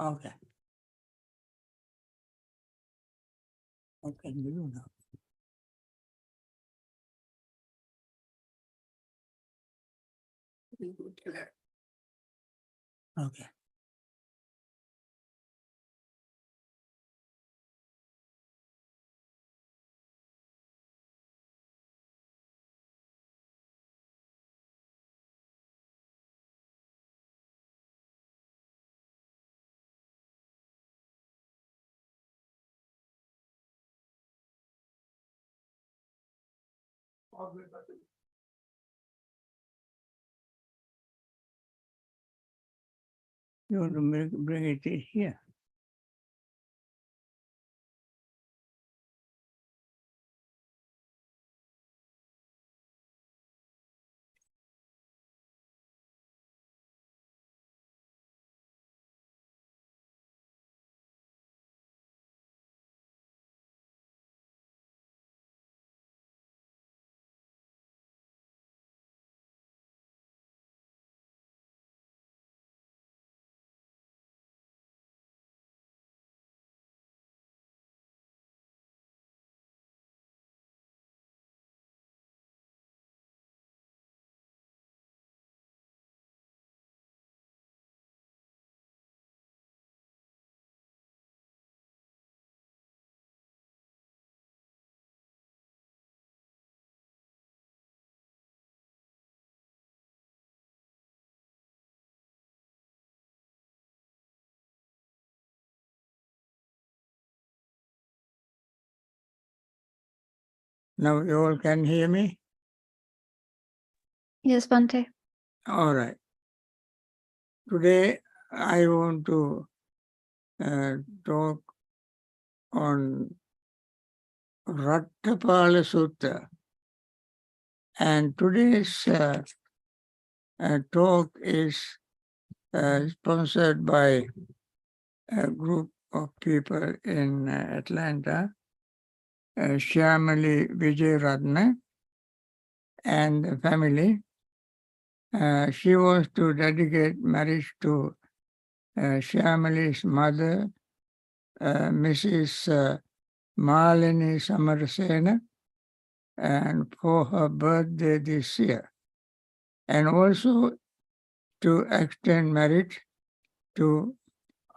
Okay. What can we do now? Okay. You want to bring it here? Now you all can hear me? Yes, Bhante. All right. Today I want to talk on Raṭṭhapālasutta. And today's talk is sponsored by a group of people in Atlanta, Shyamali Vijayaratne and the family. She was to dedicate marriage to Shyamali's mother, Mrs. Malini Samarasena, and for her birthday this year. And also to extend marriage to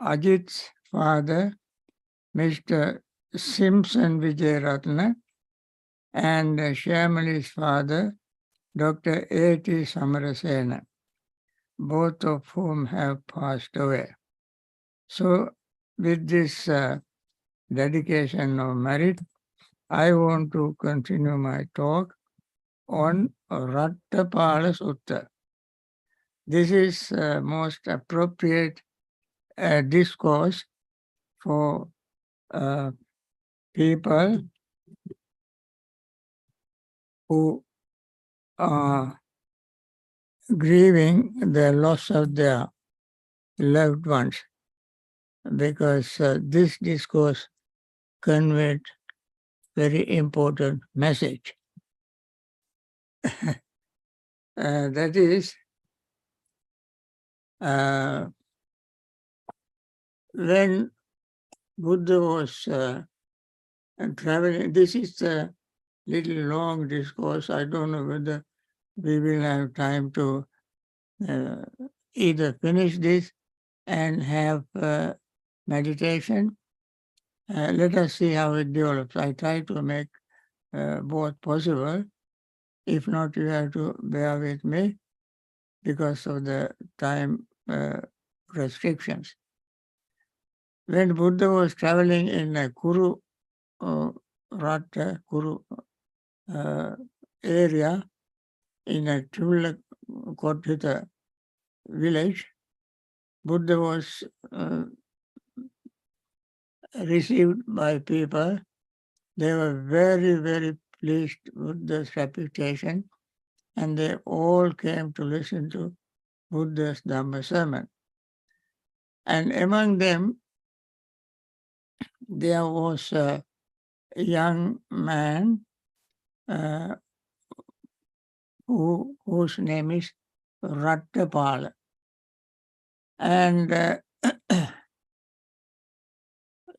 Ajit's father, Mr. Simpson Vijayaratne, and Shyamali's father, Dr. A.T. Samarasena, both of whom have passed away. So with this dedication of marriage, I want to continue my talk on Raṭṭhapālasutta. This is most appropriate discourse for people who are grieving the loss of their loved ones, because this discourse conveyed very important message. That is, when Buddha was traveling, this is a little long discourse. I don't know whether we will have time to either finish this and have meditation. Let us see how it develops. I try to make both possible. If not, you have to bear with me because of the time restrictions. When Buddha was traveling in a Kuru area in a Chulakothita village, Buddha was received by people. They were very, very pleased with Buddha's reputation, and they all came to listen to Buddha's Dhamma sermon. And among them, there was a young man whose name is Ratthapala. And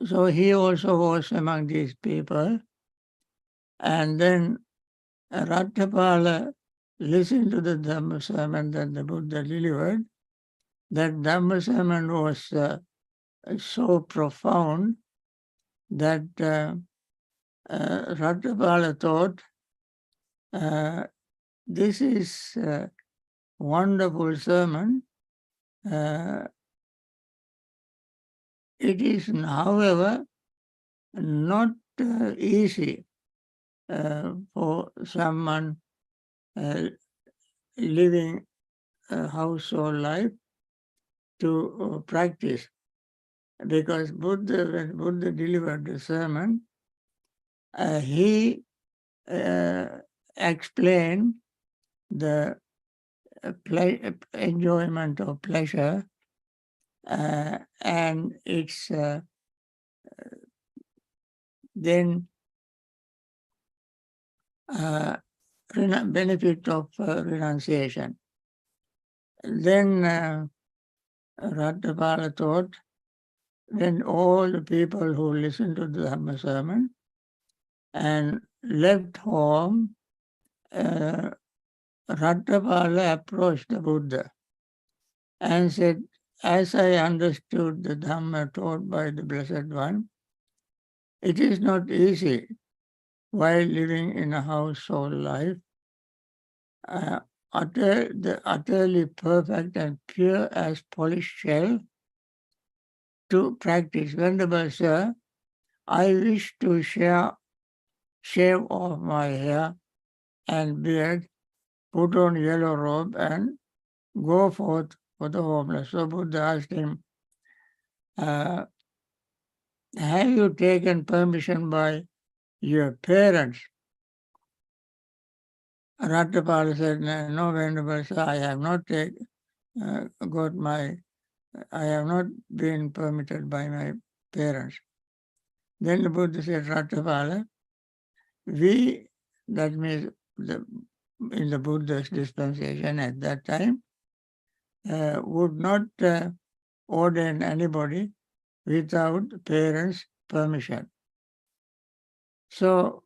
So he also was among these people. And then Ratthapala listened to the Dhamma sermon that the Buddha delivered. That Dhamma sermon was so profound that Ratthapala thought, this is a wonderful sermon. It is, however, not easy for someone living a household life to practice. Because when Buddha delivered the sermon, he explained the enjoyment of pleasure and its then benefit of renunciation. Then Raṭṭhapāla thought, when all the people who listened to the Dhamma sermon and left home, Raṭṭhapāla approached the Buddha and said, as I understood the Dhamma taught by the Blessed One, it is not easy while living in a household life, the utterly perfect and pure as polished shell to practice. Venerable Sir, I wish to shave off my hair and beard, put on yellow robe and go forth for the homeless. So Buddha asked him, have you taken permission by your parents? Ratthapala said, no, Venerable Sir, I have not I have not been permitted by my parents. Then the Buddha said, Ratthapala, that means in the Buddha's dispensation at that time, would not ordain anybody without parents' permission. So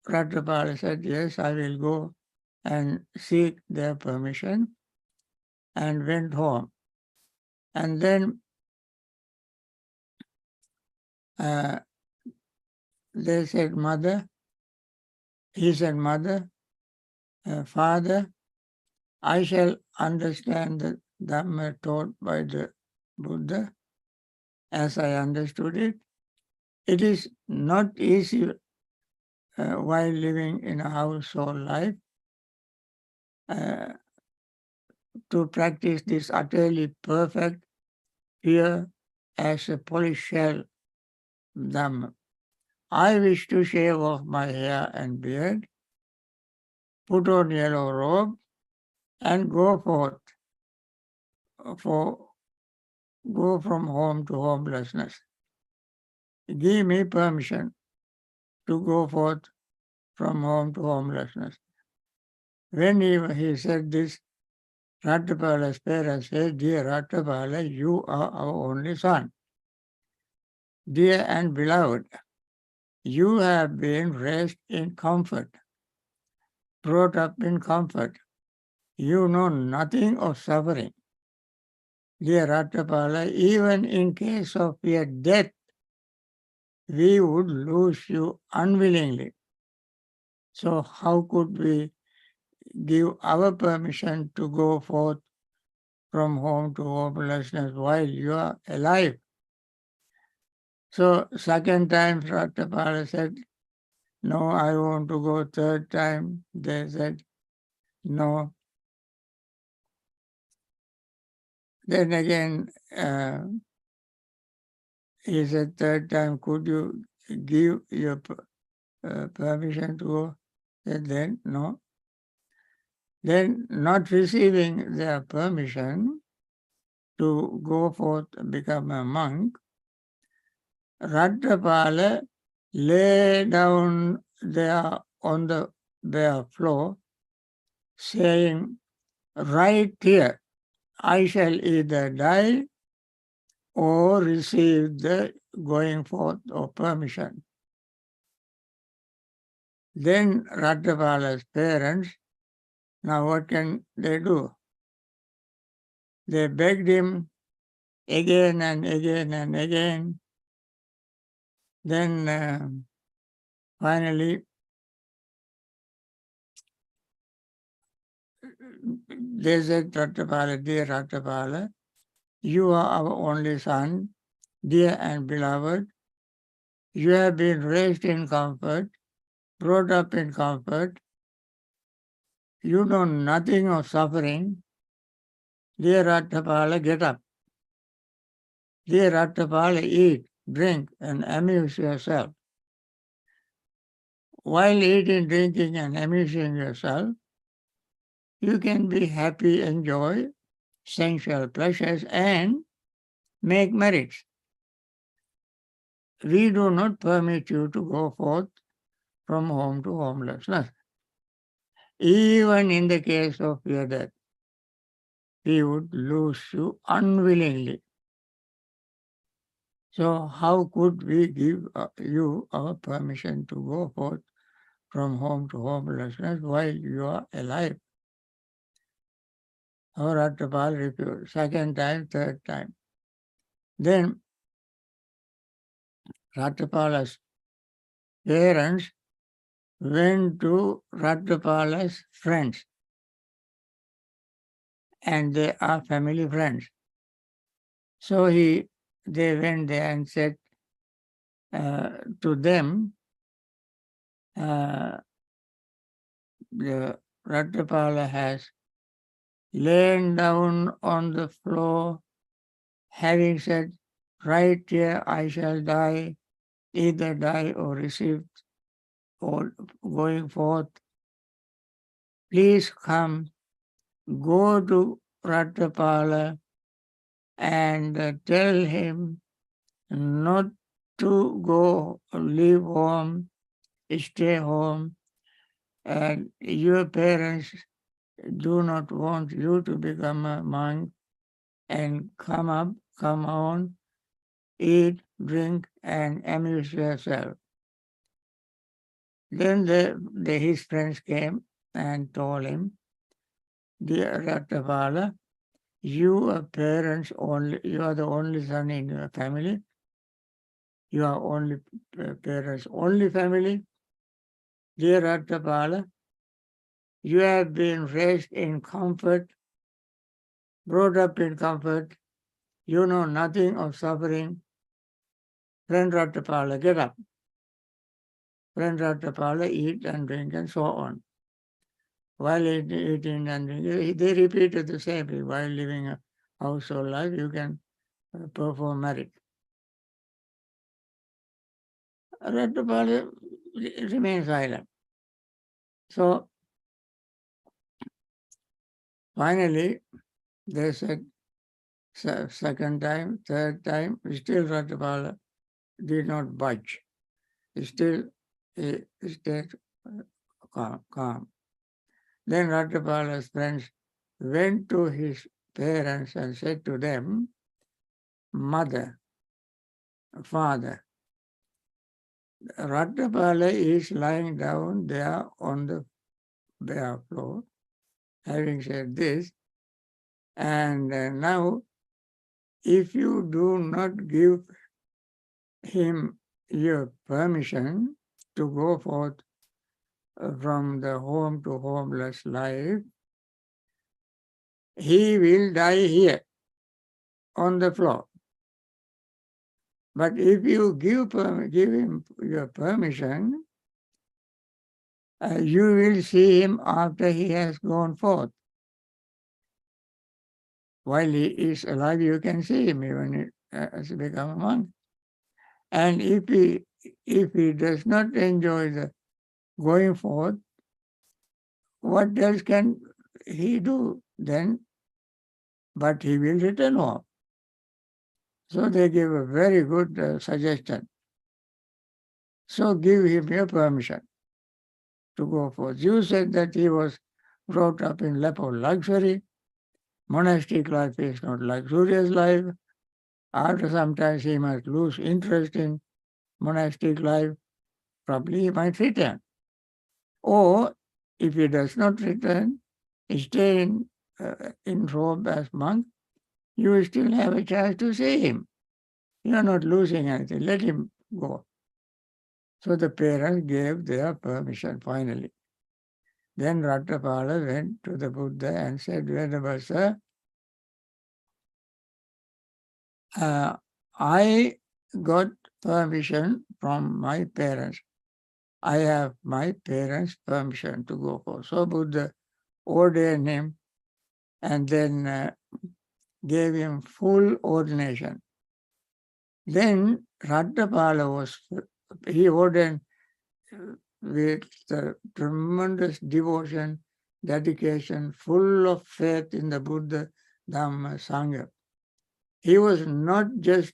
Ratthapala said, yes, I will go and seek their permission, and went home. And then they said, he said, Mother, Father, I shall understand the Dhamma taught by the Buddha as I understood it. It is not easy while living in a household life to practice this utterly perfect, pure as a polished shell Dhamma. I wish to shave off my hair and beard, put on yellow robe, and go from home to homelessness. Give me permission to go forth from home to homelessness. When he said this, Ratthapala's parents said, Dear Ratthapala, you are our only son. Dear and beloved, you have been raised in comfort, brought up in comfort. You know nothing of suffering. Dear Ratthapala, even in case of your death, we would lose you unwillingly. So how could we give our permission to go forth from home to homelessness while you are alive? So second time Raṭṭhapāla said, no, I want to go. Third time they said, no. Then again, he said, third time, could you give your permission to go? Said, then, no. Then, not receiving their permission to go forth and become a monk, Ratthapala lay down there on the bare floor, saying, right here, I shall either die or receive the going forth or permission. Then Ratthapala's parents, now what can they do? They begged him again and again and again. Then finally they said, Ratthapala, dear Ratthapala, you are our only son, dear and beloved. You have been raised in comfort, brought up in comfort. You know nothing of suffering. Dear Ratthapala, get up. Dear Ratthapala, eat, drink, and amuse yourself. While eating, drinking, and amusing yourself, you can be happy, enjoy sensual pleasures, and make merits. We do not permit you to go forth from home to homelessness. Even in the case of your death, we would lose you unwillingly. So how could we give you our permission to go forth from home to homelessness while you are alive? Our Ratthapala refused. Second time, third time. Then Ratthapala's parents went to Ratthapala's friends, and they are family friends. So they went there and said to them, the Ratthapala has lain down on the floor, having said, right here I shall die, either die or receive or going forth. Please come, go to Ratthapala and tell him not to go, leave home, stay home, and your parents do not want you to become a monk, and come on, eat, drink, and amuse yourself. Then his friends came and told him, dear Ratthapala, you are the only son in your family. You are only parents' only family. Dear Ratthapala, you have been raised in comfort, brought up in comfort. You know nothing of suffering. Friend Ratthapala, get up. Friend Ratthapala, eat and drink and so on. While eating and drinking, they repeated the same thing. While living a household life, you can perform merit. Ratthapala remained silent. So finally, they said, second time, third time, still Ratthapala did not budge. Still he stayed calm. Then Ratthapala's friends went to his parents and said to them, Mother, Father, Ratthapala is lying down there on the bare floor. Having said this, and now if you do not give him your permission to go forth from the home to homeless life, he will die here on the floor. But if you give him your permission, you will see him after he has gone forth. While he is alive, you can see him even he has become a monk. And if he does not enjoy the going forth, what else can he do then? But he will return home. So they give a very good suggestion. So give him your permission to go forth. You said that he was brought up in lap of luxury. Monastic life is not luxurious life. After some time, he must lose interest in monastic life. Probably he might return. Or if he does not return, stay in robe as monk, you will still have a chance to see him. You are not losing anything. Let him go. So the parents gave their permission finally. Then Ratthapala went to the Buddha and said, Venerable Sir, I got permission from my parents. I have my parents' permission to go for. So Buddha ordained him and then gave him full ordination. Then Raṭṭhapāla he ordained with tremendous devotion, dedication, full of faith in the Buddha, Dhamma, Sangha. He was not just,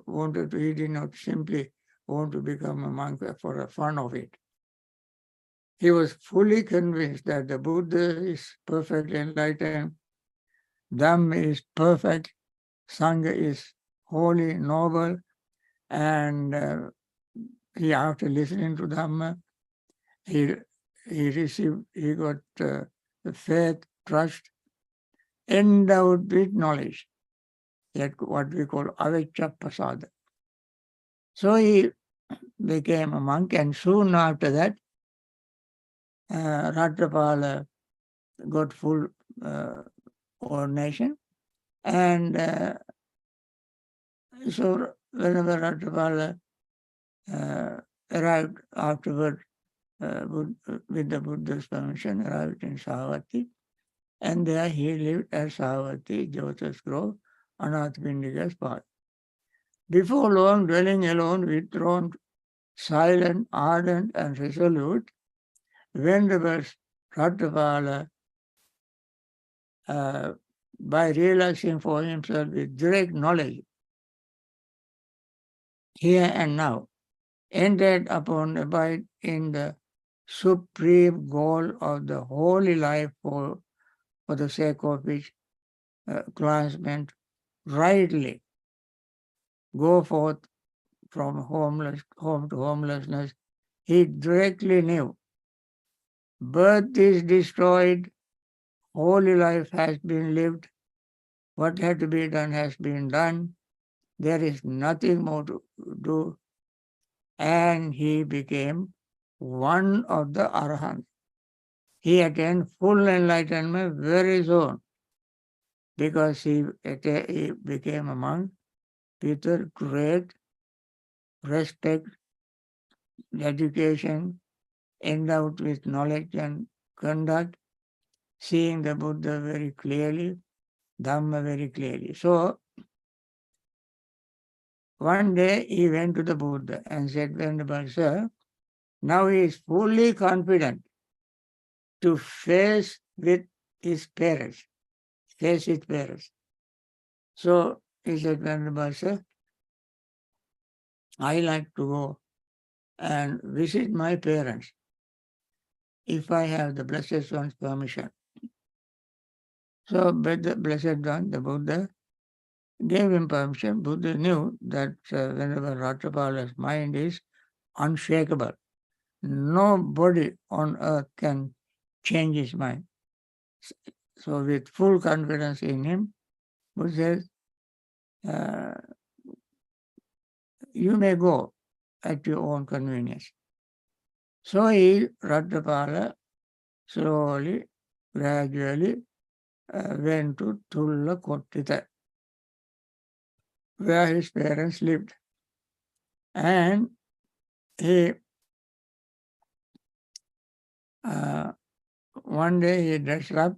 wanted to, he did not simply want to become a monk for the fun of it. He was fully convinced that the Buddha is perfectly enlightened, Dhamma is perfect, Sangha is holy, noble, and after listening to Dhamma, he got faith, trust, endowed with knowledge, that what we call avecca. So he became a monk, and soon after that, Ratthapala got full ordination, and so whenever Ratthapala arrived afterward, with the Buddha's permission, arrived in Savatthi, and there he lived at Savatthi, Jyotis Grove, Anathapindika's path. Before long, dwelling alone, withdrawn, silent, ardent, and resolute, Venerable Ratthapala, by realizing for himself with direct knowledge, here and now, entered upon abide in the supreme goal of the holy life for the sake of which clansmen rightly go forth from home to homelessness. He directly knew birth is destroyed, holy life has been lived, what had to be done has been done, there is nothing more to do, and he became one of the Arahants. He attained full enlightenment very soon because he became a monk with a great respect, education, endowed with knowledge and conduct, seeing the Buddha very clearly, Dhamma very clearly. So, one day he went to the Buddha and said, Venerable Sir, now he is fully confident to face with his parents, face his parents. So he said, Venerable Sir, I like to go and visit my parents if I have the Blessed One's permission. So, but the Blessed One, the Buddha, gave him permission. Buddha knew that whenever Raṭṭhapāla's mind is unshakable, nobody on earth can change his mind. So with full confidence in him, Buddha says, you may go at your own convenience. So Raṭṭhapāla, slowly, gradually went to Tulla Kottita, where his parents lived. And he one day he dressed up,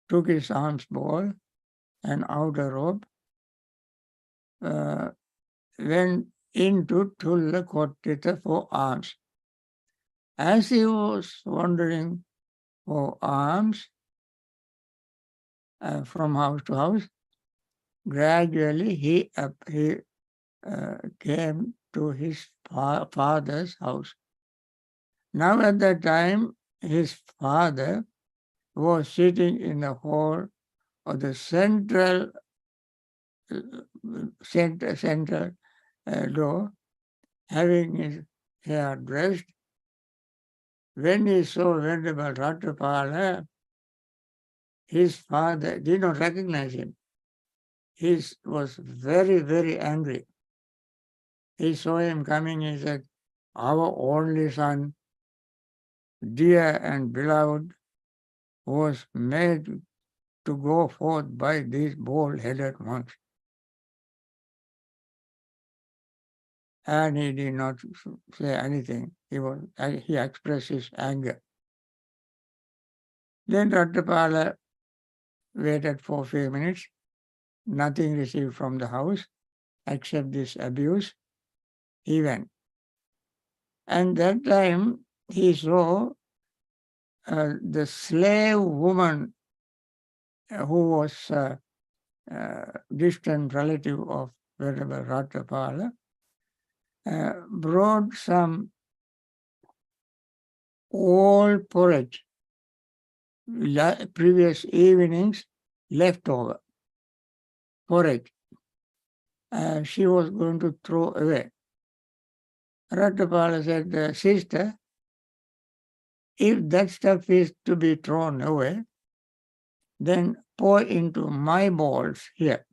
took his alms bowl and outer robe, went into Tulla Kottita for alms. As he was wandering for alms from house to house, gradually he came to his father's house. Now at that time, his father was sitting in the hall or the central door, having his hair dressed. When he saw Venerable Ratthapala, his father did not recognize him. He was very, very angry. He saw him coming, he said, "Our only son, dear and beloved, was made to go forth by these bald-headed monks." And he did not say anything. He expressed his anger. Then Ratthapala waited for a few minutes. Nothing received from the house except this abuse. He went. And that time he saw the slave woman who was a distant relative of Venerable Raṭṭhapāla, brought some old porridge, previous evening's leftover porridge. She was going to throw away. Raṭṭhapāla said, "Sister, if that stuff is to be thrown away, then pour into my bowls here."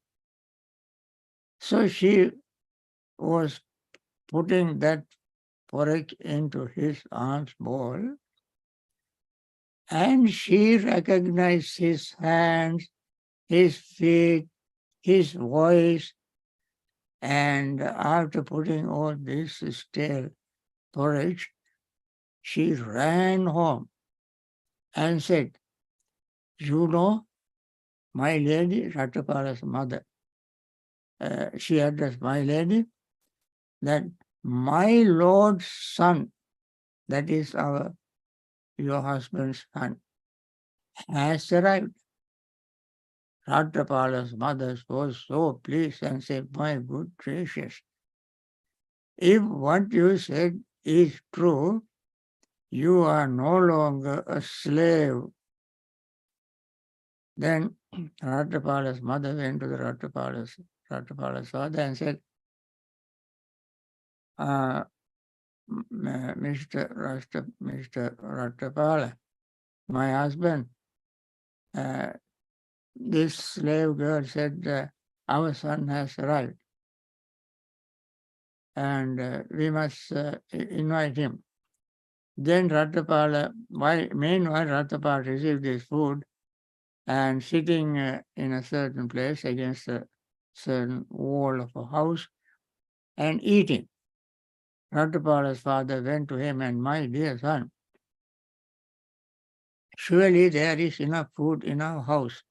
So she was putting that porridge into his aunt's bowl, and she recognized his hands, his feet, his voice, and after putting all this stale porridge, she ran home and said, "You know, my lady," Ratthapala's mother, she addressed "my lady," that my Lord's son, that is your husband's son, has arrived. Ratthapala's mother was so pleased and said, "My good gracious, if what you said is true, you are no longer a slave." Then Ratthapala's mother went to the Raṭṭhapala's father and said, Mr. Ratthapala, my husband, this slave girl said, our son has arrived and we must invite him. Then meanwhile Ratthapala received his food and sitting in a certain place against a certain wall of a house and eating. Ratthapala's father went to him and, "My dear son, surely there is enough food in our house.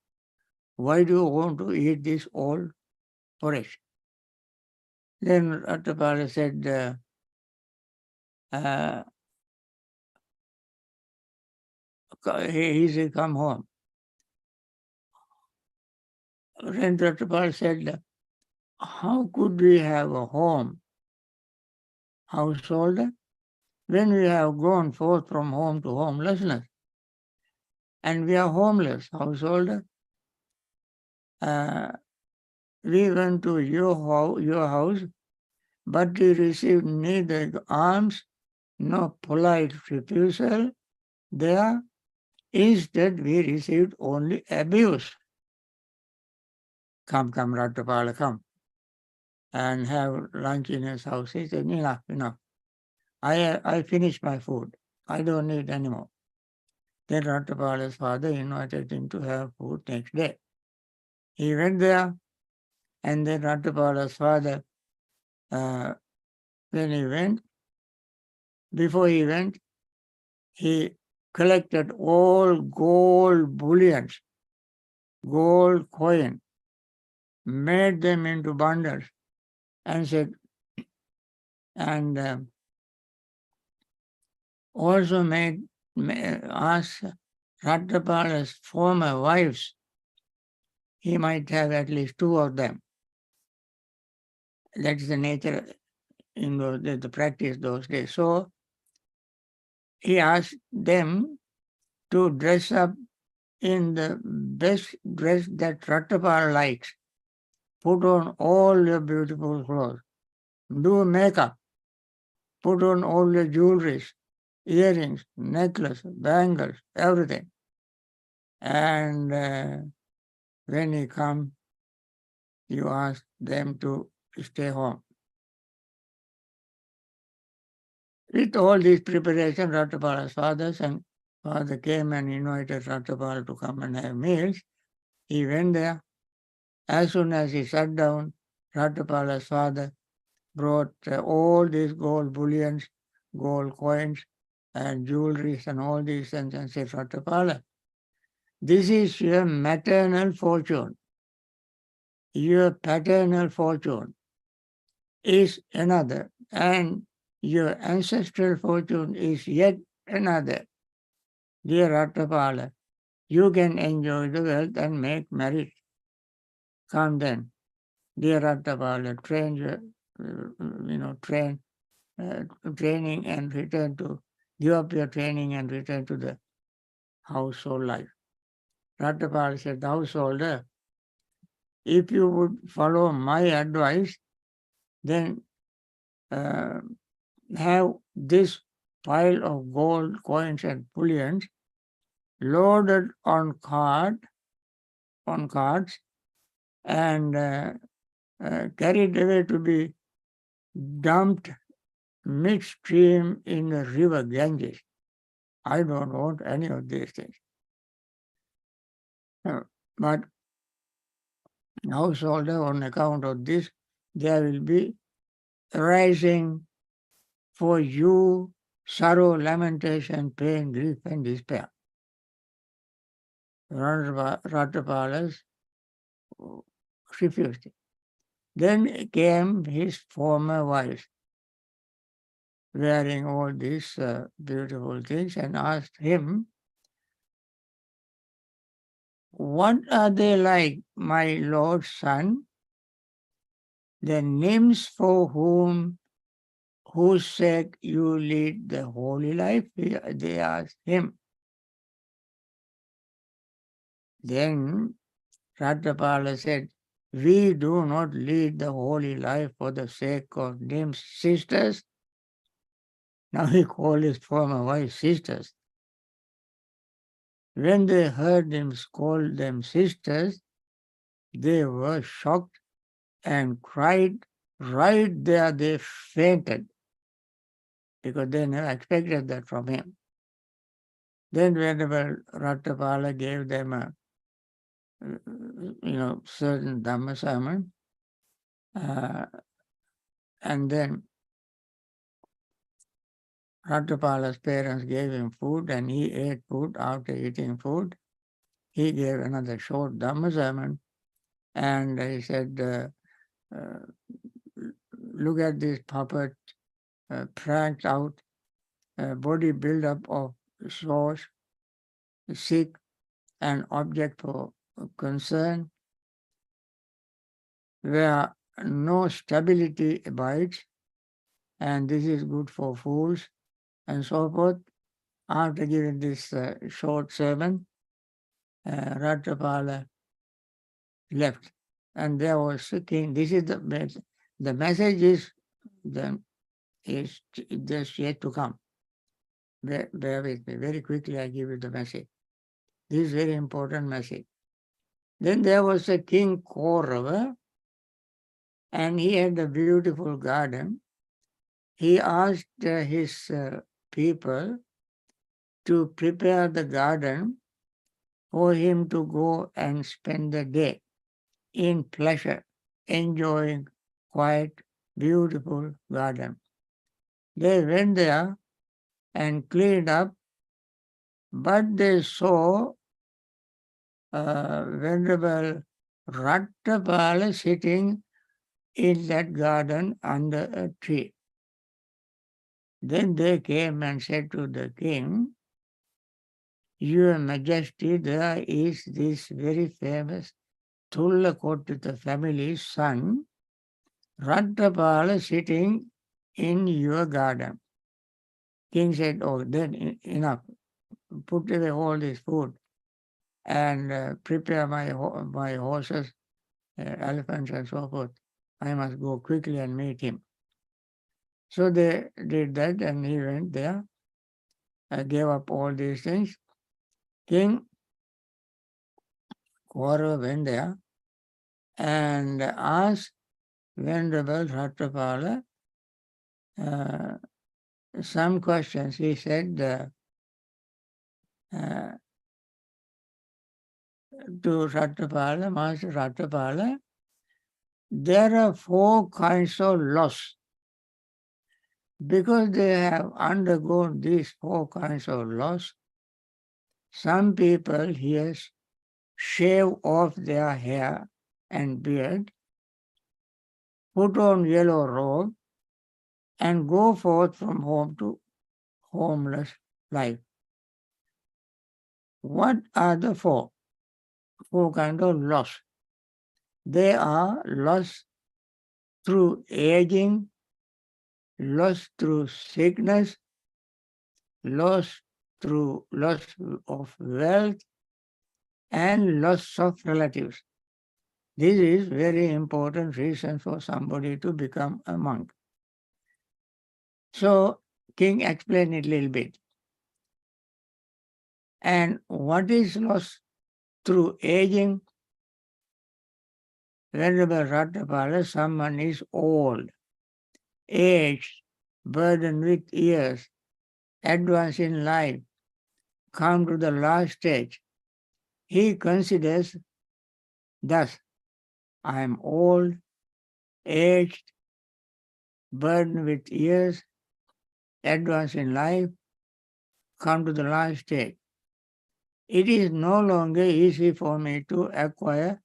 Why do you want to eat this old porridge?" Then Ratthapala said, he said, "Come home." Then Ratthapala said, "How could we have a home, household, when we have gone forth from home to homelessness? And we are homeless, householder. We went to your house, but we received neither alms nor polite refusal there. Instead, we received only abuse. Come, Ratthapala, come and have lunch in his house." He said, "Enough. I finished my food. I don't need any more." Then Ratthapala's father invited him to have food next day. He went there, and then Ratthapala's father, before he went, he collected all gold bullions, gold coin, made them into bundles, and said, and also asked Ratthapala's former wives, he might have at least 2 of them. That's the nature in the practice those days. So he asked them to dress up in the best dress that Ratthapala likes. Put on all your beautiful clothes. Do makeup. Put on all your jewelries, earrings, necklace, bangles, everything. And when he comes, you ask them to stay home. With all this preparation, Ratthapala's father came and invited Ratthapala to come and have meals. He went there. As soon as he sat down, Ratthapala's father brought all these gold bullions, gold coins, and jewelries and all these things and said, Ratthapala, this is your maternal fortune. Your paternal fortune is another, and your ancestral fortune is yet another. Dear Ratthapala, you can enjoy the wealth and make merit. Come then, dear Ratthapala, training and return to, give up your training and return to the household life. Ratthapala said, householder, if you would follow my advice, then have this pile of gold coins and bullions loaded on cards and carried away to be dumped midstream in the river Ganges. I don't want any of these things. But householder, on account of this, there will be arising for you sorrow, lamentation, pain, grief, and despair. Raṭṭhapalas refused it. Then came his former wife, wearing all these beautiful things, and asked him, what are they like, my lord's son? The nymphs for whose sake you lead the holy life? They asked him. Then Ratthapala said, we do not lead the holy life for the sake of nymphs, sisters. Now he called his former wife sisters. When they heard him call them sisters, they were shocked and cried. Right there they fainted because they never expected that from him. Then whenever Ratthapala gave them a certain Dhamma sermon, and then Ratthapala's parents gave him food and he ate food. After eating food, he gave another short Dhamma sermon and he said, look at this puppet pranked out, body build up of source, sick, and object for concern, where no stability abides, and this is good for fools, and so forth. After giving this short sermon, Ratthapala left. And there was a king. This is the message is just yet to come. Bear with me. Very quickly I give you the message. This is very important message. Then there was a king Koravya, and he had a beautiful garden. He asked his people to prepare the garden for him to go and spend the day in pleasure, enjoying quiet, beautiful garden. They went there and cleaned up, but they saw Venerable Ratthapala sitting in that garden under a tree. Then they came and said to the king, Your Majesty, there is this very famous Thullakotita family's son, Ratthapala, sitting in your garden. King said, oh, then enough. Put away all this food. and prepare my horses, elephants and so forth. I must go quickly and meet him. So they did that and he went there. I gave up all these things. King Koravya went there and asked Venerable Ratthapala some questions. He said to Ratthapala, Master Ratthapala, there are 4 kinds of loss. Because they have undergone these 4 kinds of loss, some people here shave off their hair and beard, put on yellow robe, and go forth from home to homeless life. What are the 4? 4 kinds of loss. They are loss through aging, loss through sickness, loss through loss of wealth, and loss of relatives. This is very important reason for somebody to become a monk. So King explained it a little bit. And what is loss through aging? Venerable Ratthapala, someone is old, aged, burdened with years, advanced in life, come to the last stage. He considers, thus, I am old, aged, burdened with years, advanced in life, come to the last stage. It is no longer easy for me to acquire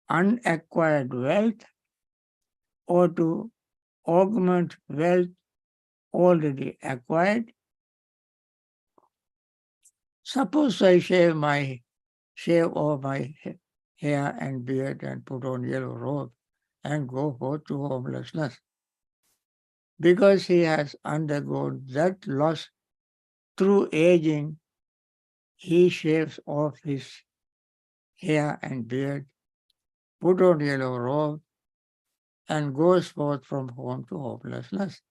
unacquired wealth or to augment wealth already acquired. Suppose I shave off my hair and beard and put on yellow robe and go forth to homelessness. Because he has undergone that loss through aging, he shaves off his hair and beard, put on yellow robe, and goes forth from home to hopelessness.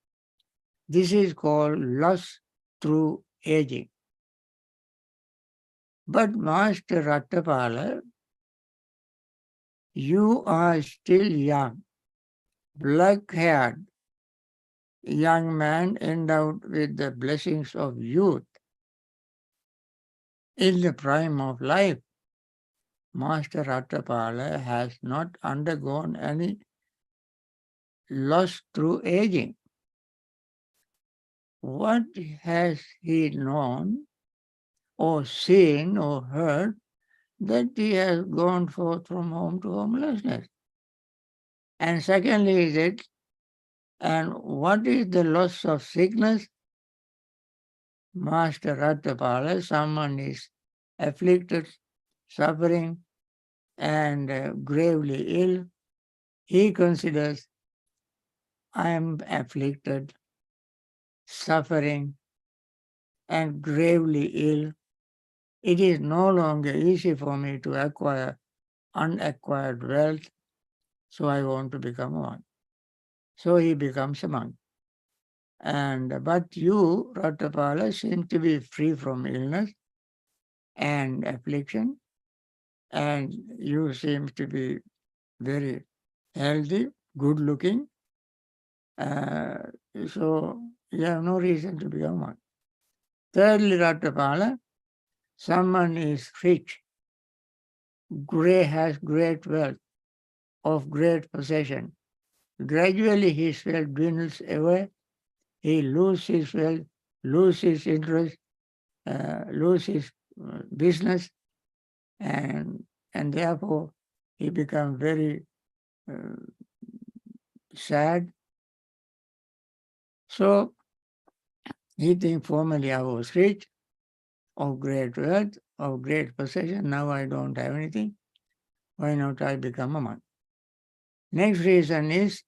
This is called loss through aging. But Master Ratthapala, you are still young, black-haired, young man endowed with the blessings of youth. In the prime of life, Master Raṭṭhapāla has not undergone any loss through aging. What has he known or seen or heard that he has gone forth from home to homelessness? And secondly is it, and what is the loss of sickness? Master Raṭṭhapāla, someone is afflicted, suffering, and gravely ill. He considers, I am afflicted, suffering, and gravely ill. It is no longer easy for me to acquire unacquired wealth, so I want to become a monk. So he becomes a monk. But you, Raṭṭhapāla, seem to be free from illness and affliction, and you seem to be very healthy, good looking. So you have no reason to become a monk. Thirdly, Raṭṭhapāla, someone is rich, has great wealth, of great possession. Gradually his wealth dwindles away. He loses his wealth, loses his interest, loses business, and therefore he becomes very sad. So he thinks, formerly I was rich, of great wealth, of great possession. Now I don't have anything. Why not I become a monk? Next reason is,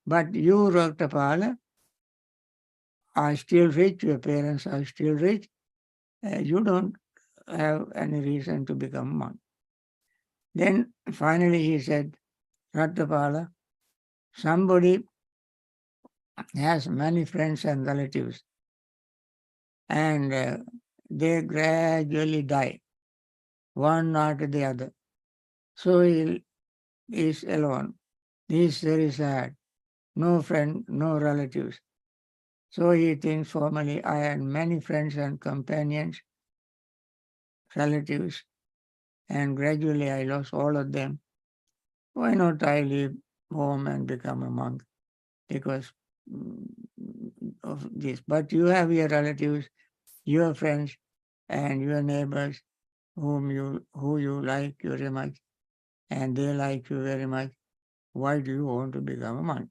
but you, Raṭṭhapāla, are still rich, your parents are still rich. You don't have any reason to become a monk. Then finally he said, Ratthapala, somebody has many friends and relatives, and they gradually die, one after the other. So he is alone. This is very sad. No friend, no relatives. So he thinks, formerly I had many friends and companions, relatives, and gradually I lost all of them. Why not I leave home and become a monk? Because of this. But you have your relatives, your friends, and your neighbors who you like very much, and they like you very much. Why do you want to become a monk?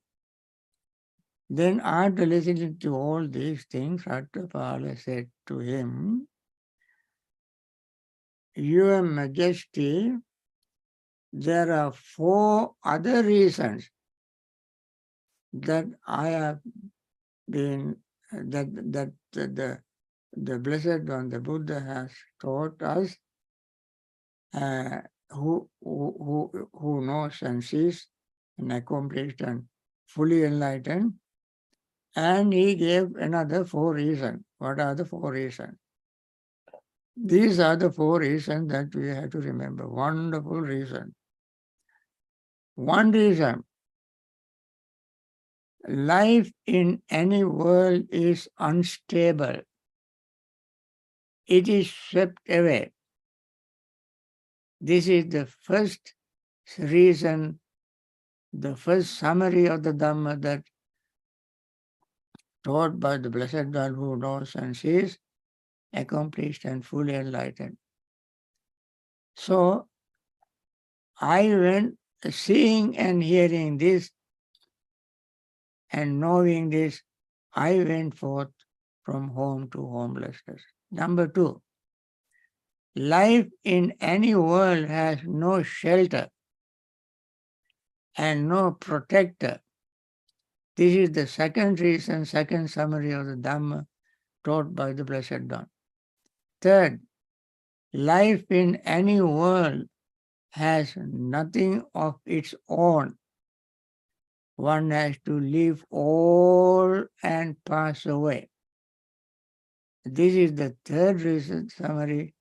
Then after listening to all these things, Ratthapala said to him, Your Majesty, there are 4 other reasons that I have been, that the Blessed One, the Buddha, has taught us, who knows and sees and accomplished and fully enlightened. And he gave another 4 reasons. What are the 4 reasons? These are the 4 reasons that we have to remember. Wonderful reason. One reason, life in any world is unstable. It is swept away. This is the first reason, the first summary of the Dhamma that taught by the Blessed One who knows and sees, accomplished and fully enlightened. So, I went seeing and hearing this and knowing this, I went forth from home to homelessness. Number 2, life in any world has no shelter and no protector. This is the second reason, second summary of the Dhamma taught by the Blessed One. Third, life in any world has nothing of its own. One has to leave all and pass away. This is the third reason, summary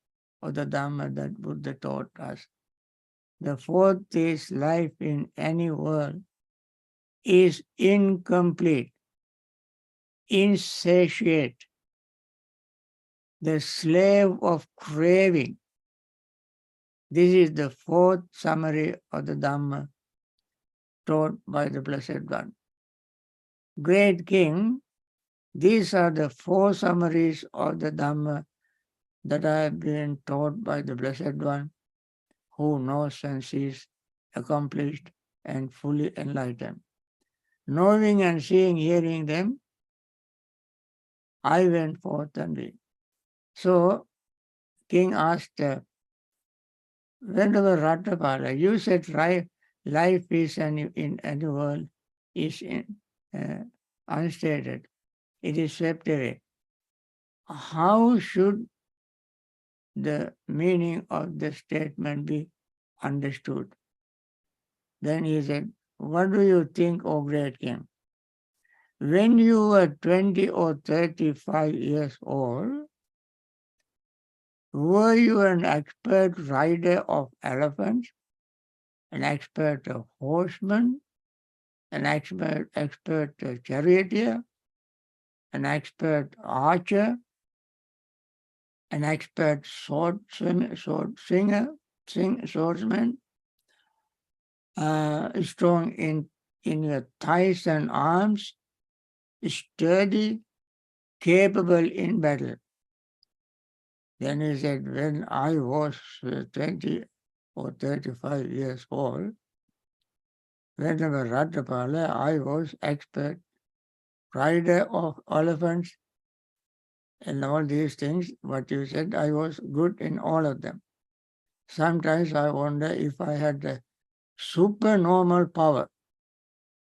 of the Dhamma that Buddha taught us. The fourth is life in any world is incomplete, insatiate, the slave of craving. This is the fourth summary of the Dhamma taught by the Blessed One. Great King, these are the 4 summaries of the Dhamma that I have been taught by the Blessed One, who knows and sees, accomplished and fully enlightened. Knowing and seeing, hearing them, I went forth and did. So, King asked, whenever Raṭṭhapāla, you said life is in any world is unstated. It is swept away. How should the meaning of the statement be understood? Then he said, what do you think, O great king? When you were 20 or 35 years old, were you an expert rider of elephants, an expert horseman, an expert charioteer, an expert archer, an expert swordsman, strong in your thighs and arms, sturdy, capable in battle. Then he said, when I was 20 or 35 years old, whenever Ratthapala, I was expert rider of elephants and all these things, what you said, I was good in all of them. Sometimes I wonder if I had a supernormal power.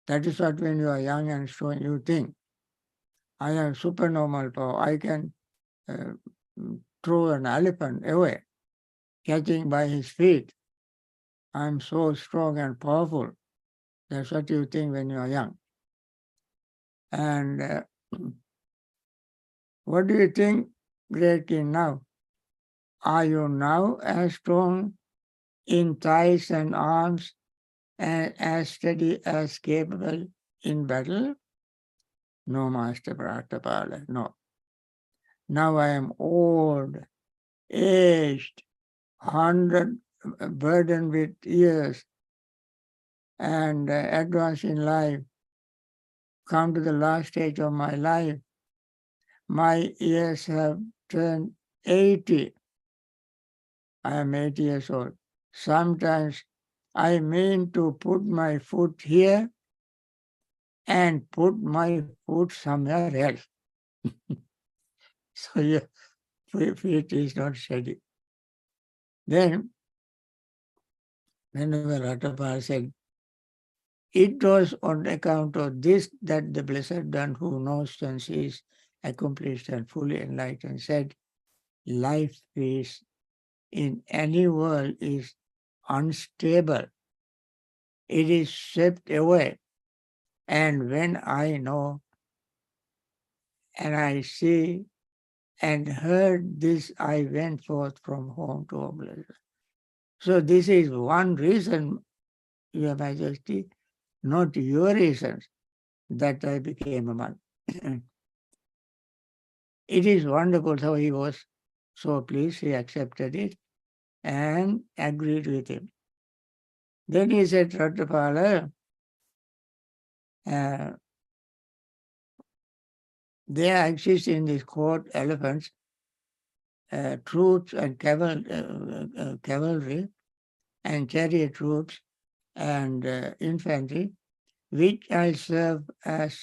That is what when you are young and strong, you think. I have supernormal power. I can threw an elephant away, catching by his feet. I'm so strong and powerful. That's what you think when you are young. And what do you think, great king, now? Are you now as strong in thighs and arms and as steady as capable in battle? No, Master Ratthapala, no. Now I am old, aged, 100, burdened with years, and advanced in life, come to the last stage of my life. My years have turned 80. I am 80 years old. Sometimes I mean to put my foot here and put my foot somewhere else. So your feet is not steady. Then, whenever Ratthapala said, it was on account of this that the Blessed One who knows and sees, accomplished and fully enlightened, said, life is in any world is unstable. It is swept away. And when I know and I see and heard this, I went forth from home to oblivion. So this is one reason, Your Majesty, not your reasons, that I became a monk. It is wonderful how he was so pleased, he accepted it and agreed with him. Then he said, Ratthapala, there exist in this court elephants, troops and cavalry and chariot troops and infantry, which I serve as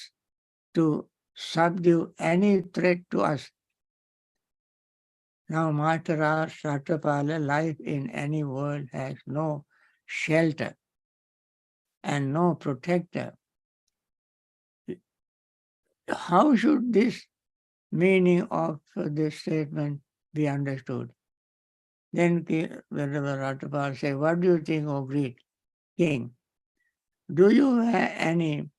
to subdue any threat to us. Now, Master Raṭṭhapala, life in any world has no shelter and no protector. How should this meaning of this statement be understood? Then whenever Ratthapala said, what do you think, O great king? Do you have any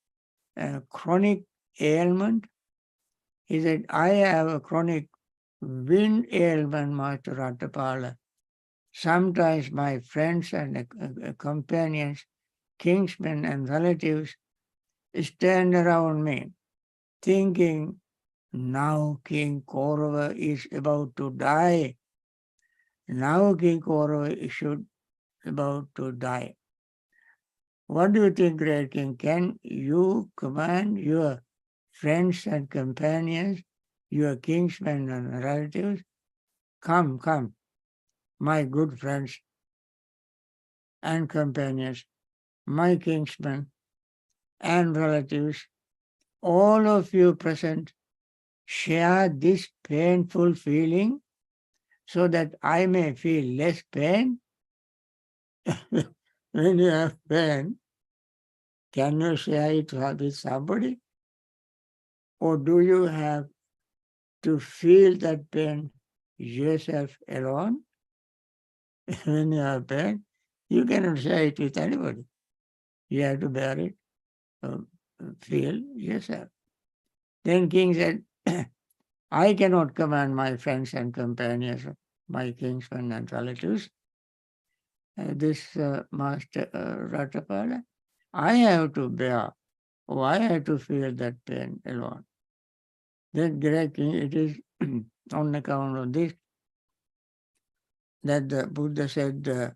chronic ailment? He said, I have a chronic wind ailment, Master Raṭṭhapala. Sometimes my friends and companions, kinsmen and relatives stand around me thinking, now King Koravya is about to die. Now King Koravya is about to die. What do you think, great king? Can you command your friends and companions, your kinsmen and relatives? Come, come, my good friends and companions, my kinsmen and relatives, all of you present, share this painful feeling so that I may feel less pain. When you have pain, can you share it with somebody? Or do you have to feel that pain yourself alone? When you have pain, you cannot share it with anybody. You have to bear it, feel yourself. Then king said, I cannot command my friends and companions, my kinsmen and relatives. This Master Raṭṭhapala, I have to bear, or I have to feel that pain alone. Then great king, it is on account of this that the Buddha said,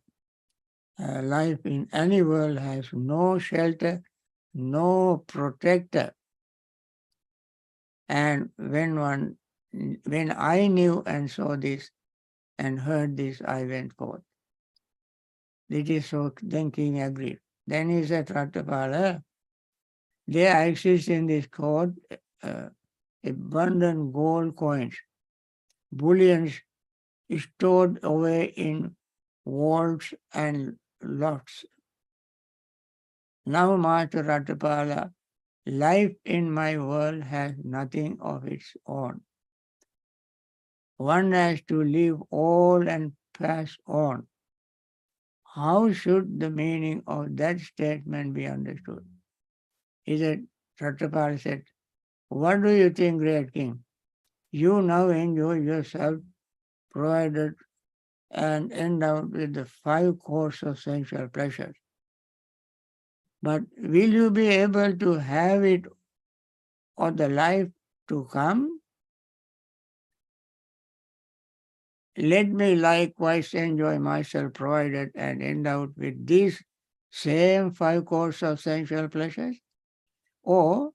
life in any world has no shelter, no protector. And when I knew and saw this and heard this, I went forth. It is so, then king agreed. Then he said, Ratthapala, there exists in this court abundant gold coins, bullions stored away in vaults and lofts. Now, Master Ratthapala, life in my world has nothing of its own. one has to leave all and pass on. How should the meaning of that statement be understood? Is it, Ratthapala said, what do you think, great king? You now enjoy yourself provided and endowed with the 5 cores of sensual pleasures. But will you be able to have it or the life to come? Let me likewise enjoy myself provided and endowed with these same 5 cores of sensual pleasures? Or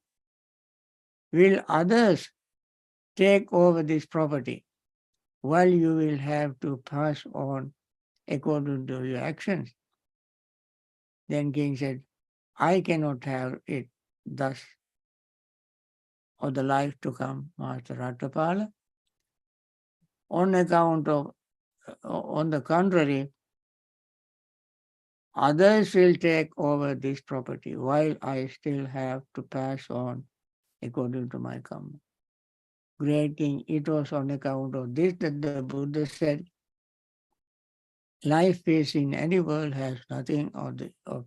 will others take over this property while you will have to pass on according to your actions? Then king said, I cannot have it thus or the life to come, Master Ratthapala. On the contrary, others will take over this property while I still have to pass on according to my karma. Great king, it was on account of this that the Buddha said, life is in any world has nothing of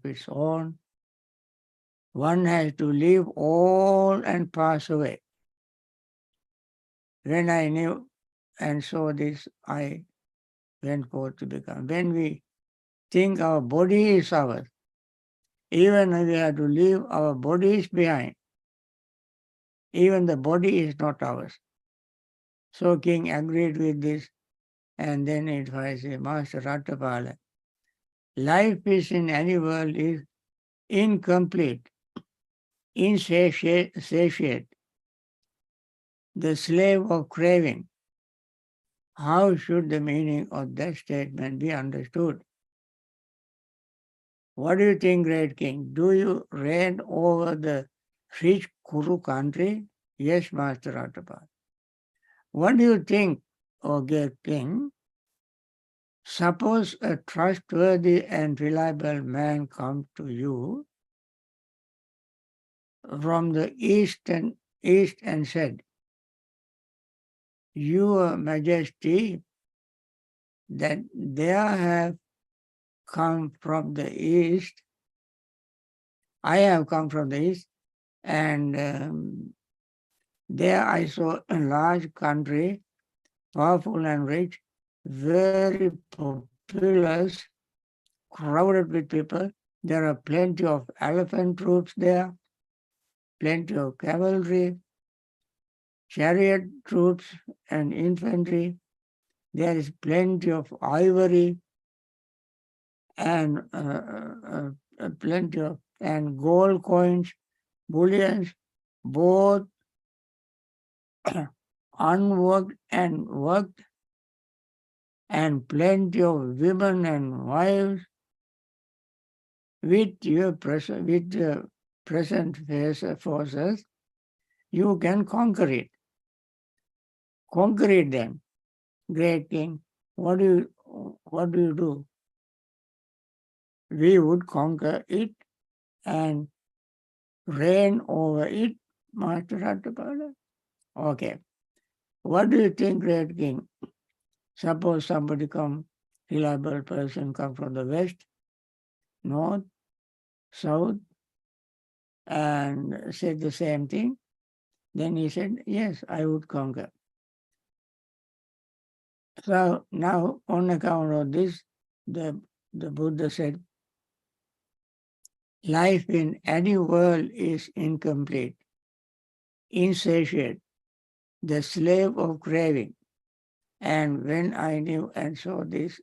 its own. One has to leave all and pass away. When I knew and saw this, I went forth to become. When we think our body is ours, even if we have to leave our bodies behind, even the body is not ours. So king agreed with this, and then it was Master Ratthapala. Life is in any world is incomplete, insatiate, the slave of craving. How should the meaning of that statement be understood? What do you think, great king? Do you reign over the rich Kuru country? Yes, Master Ratthapala. What do you think, O great king? Suppose a trustworthy and reliable man comes to you from the east and said, Your Majesty, that there have come from the east, I have come from the east, and there I saw a large country, powerful and rich, very populous, crowded with people. There are plenty of elephant troops there, plenty of cavalry, chariot troops and infantry. There is plenty of ivory and plenty of and gold coins, bullions, both unworked and worked, and plenty of women and wives. With your present forces, you can conquer it. Conquer it then, great king. What do you do? We would conquer it and reign over it, Master Ratthapala. Okay. What do you think, great king? Suppose somebody reliable person come from the west, north, south, and said the same thing. Then he said, yes, I would conquer. So now, on account of this, the Buddha said, life in any world is incomplete, insatiate, the slave of craving. And when I knew and saw this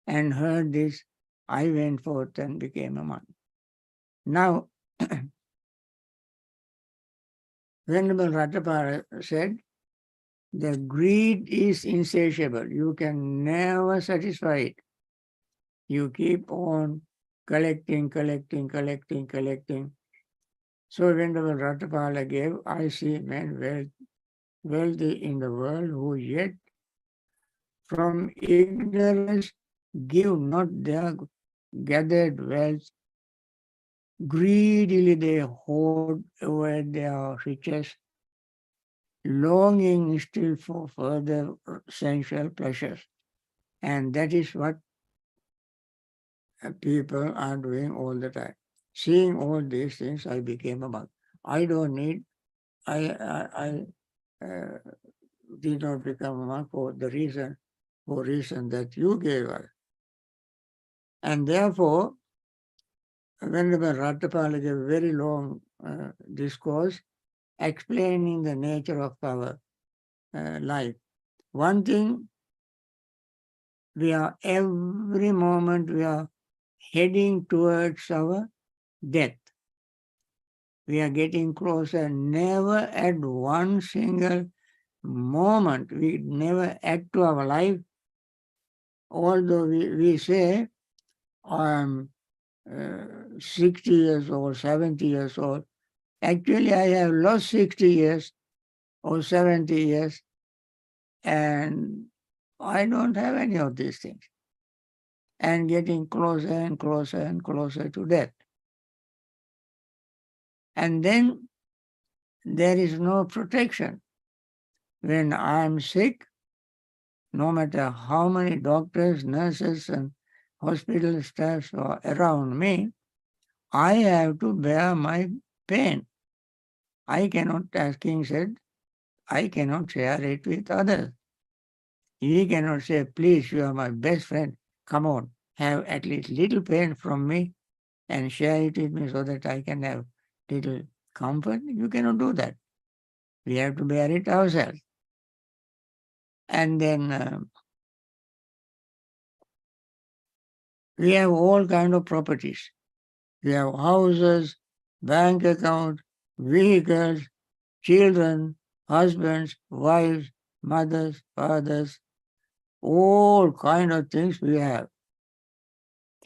and heard this, I went forth and became a monk. Now, Venerable Ratthapala said, the greed is insatiable. You can never satisfy it. You keep on collecting. So Venerable Ratthapala gave, I see men wealthy in the world who yet from ignorance give not their gathered wealth. Greedily they hoard away their riches longing still for further sensual pleasures. And that is what people are doing all the time. Seeing all these things, I became a monk. I don't need, I did not become a monk for reason that you gave us. And therefore, Venerable Ratthapala gave a very long discourse explaining the nature of our life. One thing, every moment we are heading towards our death. We are getting closer. Never at one single moment, we never add to our life. Although we say, I'm 60 years old, 70 years old. Actually, I have lost 60 years or 70 years, and I don't have any of these things. And getting closer and closer and closer to death. And then there is no protection. When I am sick, no matter how many doctors, nurses, and hospital staffs are around me, I have to bear my pain. I cannot, as King said, I cannot share it with others. He cannot say, please, you are my best friend. Come on, have at least little pain from me and share it with me so that I can have little comfort. You cannot do that. We have to bear it ourselves. And then we have all kind of properties. We have houses, bank account, vehicles, children, husbands, wives, mothers, fathers, all kind of things we have.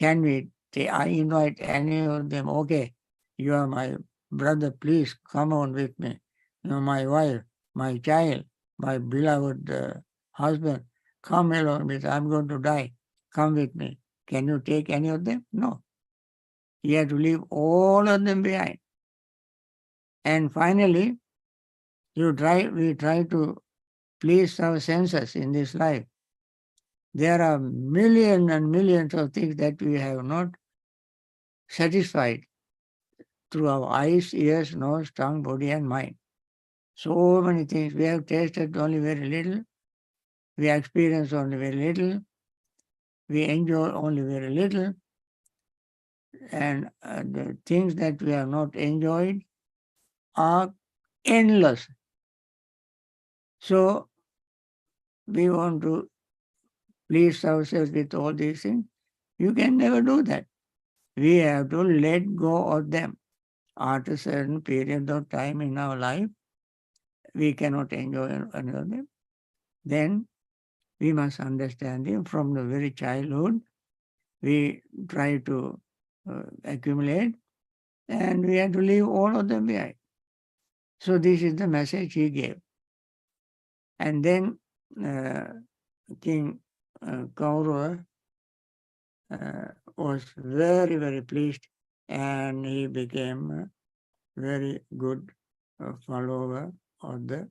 Can we, I invite any of them, okay, you are my brother, please come on with me. You are my wife, my child, my beloved husband, come along with me. I'm going to die. Come with me. Can you take any of them? No. You have to leave all of them behind. And finally, we try to please our senses in this life. There are millions and millions of things that we have not satisfied through our eyes, ears, nose, tongue, body, and mind. So many things. We have tasted only very little. We experience only very little. We enjoy only very little. And the things that we have not enjoyed are endless. So we want to please ourselves with all these things. You can never do that. We have to let go of them. After a certain period of time in our life, we cannot enjoy any of them. Then we must understand them from the very childhood. We try to accumulate, and we have to leave all of them behind. So this is the message he gave. And then King Koravya was very, very pleased, and he became a very good follower of the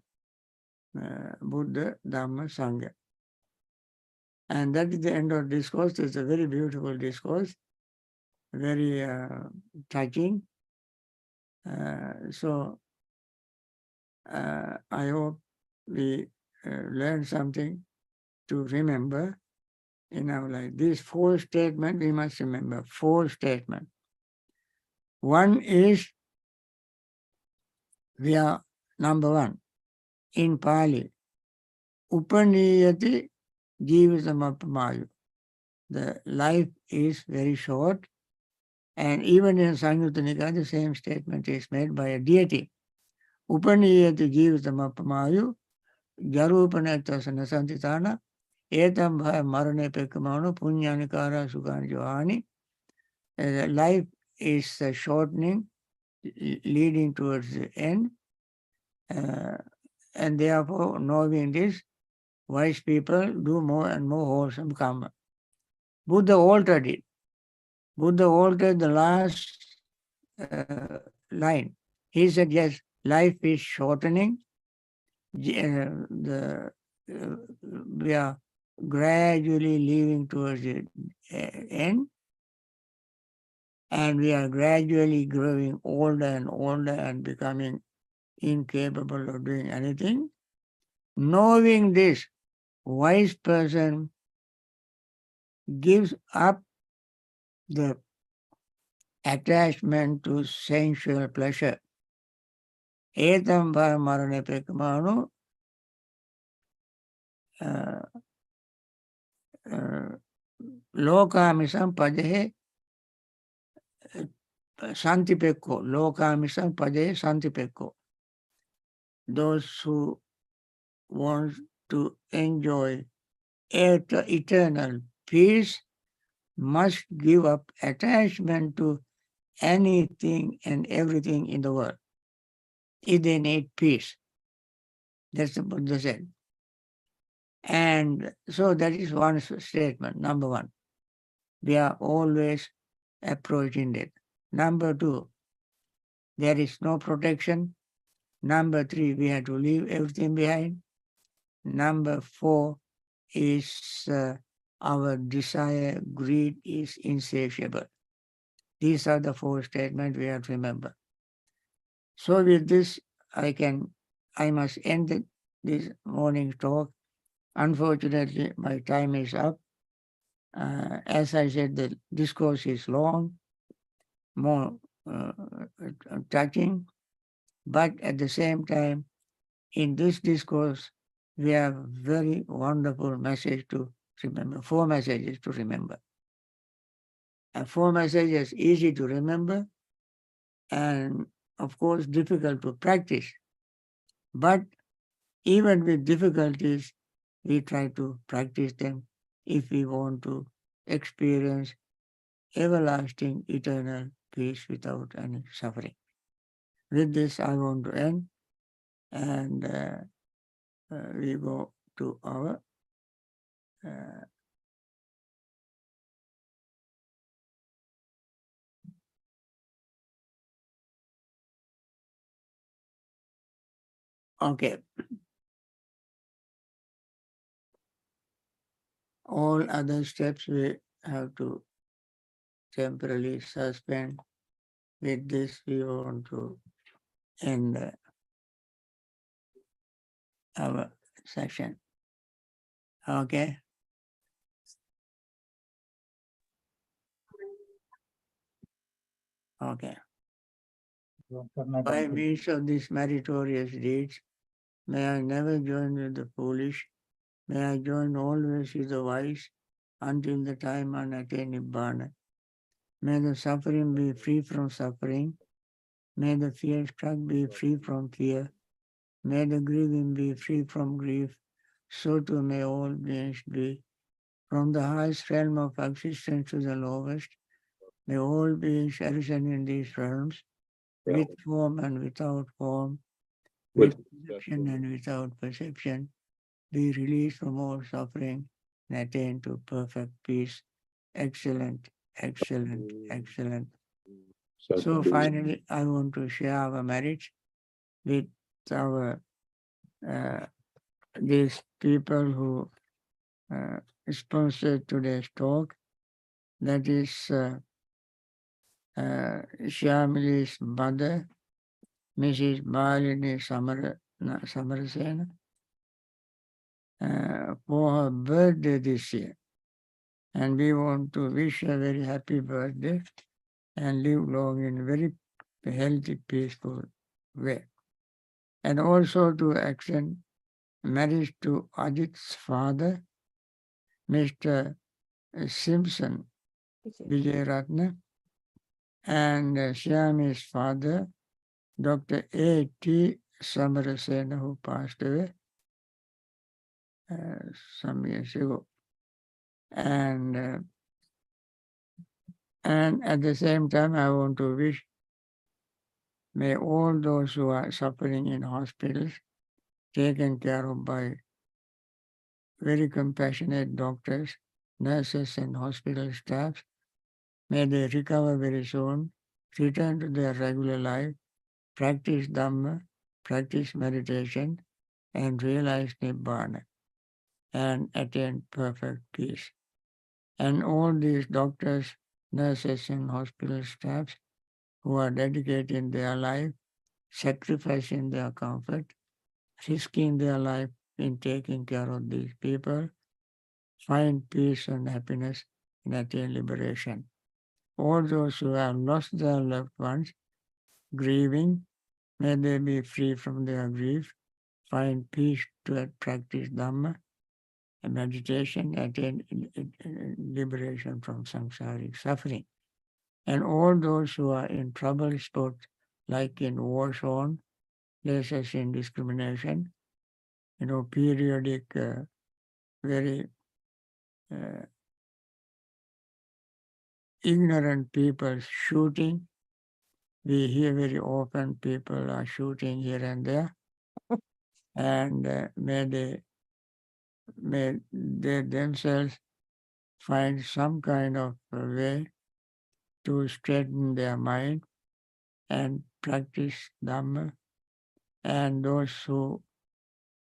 Buddha, Dhamma, Sangha. And that is the end of discourse. It's a very beautiful discourse, very touching. So I hope we learn something to remember in our life. These 4 statements we must remember. 4 statements. One is, we are number 1 in Pali. Upaniyati jivitamapamayu. The life is very short, and even in Samyutta Nikaya, the same statement is made by a deity. Upaniyati jivitamapamayu jarupanettasana santitana etam bhaya marane pekamano punyanikara sukani johani. Life is shortening, leading towards the end, and therefore, knowing this, wise people do more and more wholesome karma. Buddha altered it. Buddha altered the last line. He said, yes, life is shortening, we are gradually leaving towards the end, and we are gradually growing older and older and becoming incapable of doing anything. Knowing this, wise person gives up the attachment to sensual pleasure. Etam va marane pekamanu lokamisam padehe santipekko. Lokamisam padehe santipekko. Those who want to enjoy eternal peace must give up attachment to anything and everything in the world if they need peace. That's what Buddha said. And so that is one statement, number one. We are always approaching it. Number two, there is no protection. Number three, we have to leave everything behind. Number four is our desire, greed is insatiable. These are the four statements we have to remember. So with this, I must end this morning talk. Unfortunately, my time is up. As I said, the discourse is long, more touching, but at the same time, in this discourse, we have very wonderful message to remember, four messages to remember. And four messages easy to remember and, of course, difficult to practice. But even with difficulties, we try to practice them if we want to experience everlasting, eternal peace without any suffering. With this, I want to end, and we go to our okay. All other steps we have to temporarily suspend. With this, we want to end our session. Okay? Okay. By means of these meritorious deeds, may I never join with the foolish, may I join always with the wise, until the time I attain Bhavana. May the suffering be free from suffering, may the fear struck be free from fear, may the grieving be free from grief, so too may all beings be. From the highest realm of existence to the lowest, may all beings arisen in these realms, with form and without form, with perception and without perception, be released from all suffering and attain to perfect peace. Excellent, excellent, excellent. So finally, I want to share our marriage with our these people who sponsored today's talk. That is Shyamili's mother, Mrs. Balini Samarasena, for her birthday this year. And we want to wish her a very happy birthday and live long in a very healthy, peaceful way. And also to extend marriage to Ajit's father, Mr. Simpson Vijayaratna, and Shyami's father, Dr. A.T. Samarasena, who passed away some years ago. And at the same time, I want to wish, may all those who are suffering in hospitals taken care of by very compassionate doctors, nurses, and hospital staffs, may they recover very soon, return to their regular life, practice Dhamma, practice meditation, and realize Nibbana and attain perfect peace. And all these doctors, nurses, and hospital staffs who are dedicating their life, sacrificing their comfort, risking their life in taking care of these people, find peace and happiness and attain liberation. All those who have lost their loved ones, grieving, may they be free from their grief, find peace to practice Dhamma and meditation, attain liberation from samsaric suffering. And all those who are in trouble spots, like in war zone, places in discrimination, periodic, very ignorant people shooting. We hear very often people are shooting here and there, and may they themselves find some kind of a way to straighten their mind and practice Dhamma. And the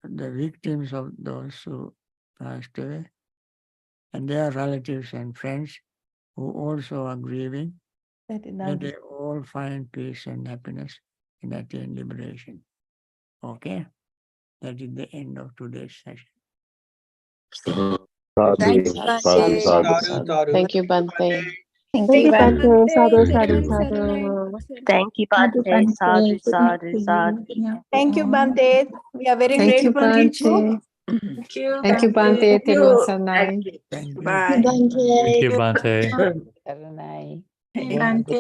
victims of those who passed away, and their relatives and friends who also are grieving, may they all find peace and happiness and attain liberation. Okay? That is the end of today's session. Thank you, Bhante. Thank you, Bhante. Thank you, Bhante. Sadhu, Thank sadhu, you, sadhu. Thank you, Bhante. Sadhu, sadhu, sadhu. Thank you, Bhante. We are very Thank you, grateful to you. Bhante. Thank you. Thank you, Bhante. Terima Sarnai. Thank you. Bye. Thank you, Bhante. Karunai. Thank you.